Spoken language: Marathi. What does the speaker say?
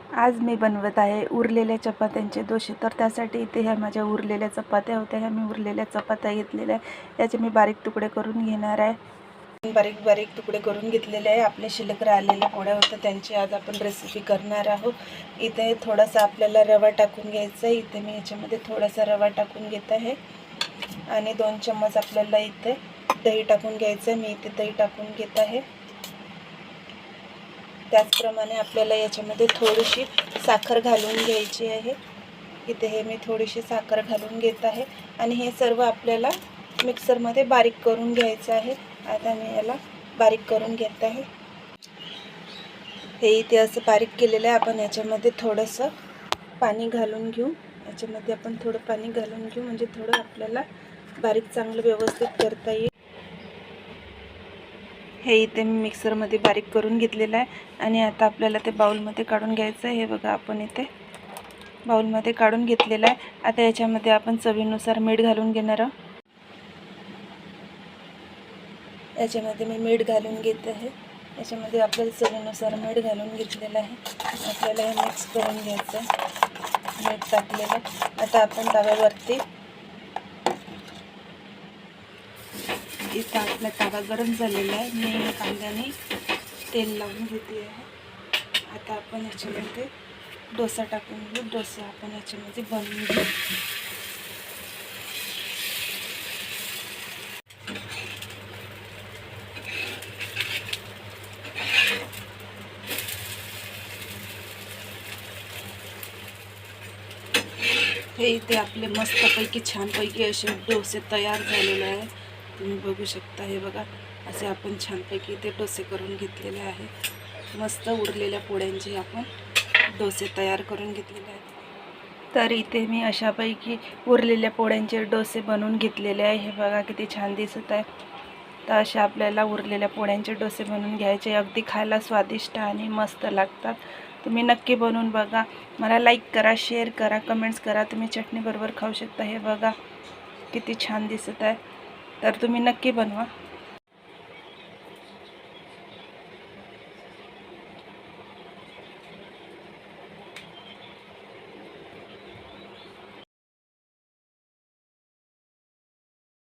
आज मी बनवत आहे उरलेल्या चपात्यांचे डोसे। तर त्यासाठी इथे ह्या माझ्या उरलेल्या चपात्या होत्या, ह्या मी उरलेल्या चपात्या घेतलेल्या आहे। याचे मी बारीक तुकडे करून घेणार आहे। बारीक बारीक तुकडे करून घेतलेले आहे। आपले शिल्लक राहिलेल्या पोळ्या होत्या त्यांची आज आपण रेसिपी करणार आहोत। इथे थोडासा आपल्याला रवा टाकून घ्यायचा आहे। इथे मी याच्यामध्ये थोडासा रवा टाकून घेत आहे आणि 2 चम्मच आपल्याला इथे दही टाकून घ्यायचं आहे। मी इथे दही टाकून घेत आहे। त्याचप्रमाणे आपल्याला याच्यामध्ये थोडीशी साखर घालून घ्यायची आहे। इथे हे मी थोडीशी साखर घालून घेत आहे आणि हे सर्व आपल्याला मिक्सरमध्ये बारीक करून घ्यायचं आहे। आता मी याला बारीक करून घेत आहे। हे इथे असं बारीक केलेलं आहे। आपण याच्यामध्ये थोडंसं पाणी घालून घेऊ। याच्यामध्ये आपण थोडं पाणी घालून घेऊ म्हणजे थोडं आपल्याला बारीक चांगलं व्यवस्थित करता येईल। हे इथे मी मिक्सरमध्ये बारीक करून घेतलेलं आहे आणि आता आपल्याला ते बाउलमध्ये काढून घ्यायचं आहे। हे बघा आपण इथे बाउलमध्ये काढून घेतलेलं आहे। आता याच्यामध्ये आपण चवीनुसार मीठ घालून घेणार आहोत। याच्यामध्ये मी मीठ घालून घेत आहे। याच्यामध्ये आपल्याला चवीनुसार मीठ घालून घेतलेलं आहे। आपल्याला हे मिक्स करून घ्यायचं आहे। मीठ टाकलेलं आहे। आता आपण तव्यावरती इथं आपला तवा गरम झालेला आहे। मी कांद्याने तेल लावून घेते आहे। आता आपण याच्यामध्ये डोसा टाकून घेऊ। डोसा आपण याच्यामध्ये बनवून घेऊ। हे इथे आपले मस्तपैकी छानपैकी असे डोसे तयार झालेले आहे। तुम्ही बघू शकता। हे बघा असे आपण छानपैकी इथे डोसे करून घेतलेले आहे। मस्त उरलेल्या पोळ्यांचे आपण डोसे तयार करून घेतलेले आहेत। तर इथे मी अशापैकी उरलेल्या पोळ्यांचे डोसे बनवून घेतलेले आहे। हे बघा किती छान दिसत आहे। तर अशा आपल्याला उरलेल्या पोळ्यांचे डोसे बनवून घ्यायचे। अगदी खायला स्वादिष्ट आणि मस्त लागतात। तुम्ही नक्की बनवून बघा। मला लाईक करा, शेअर करा, कमेंट्स करा। तुम्ही चटणी बरोबर खाऊ शकता। हे बघा किती छान दिसत आहे। तर तुम्ही नक्की बनवा।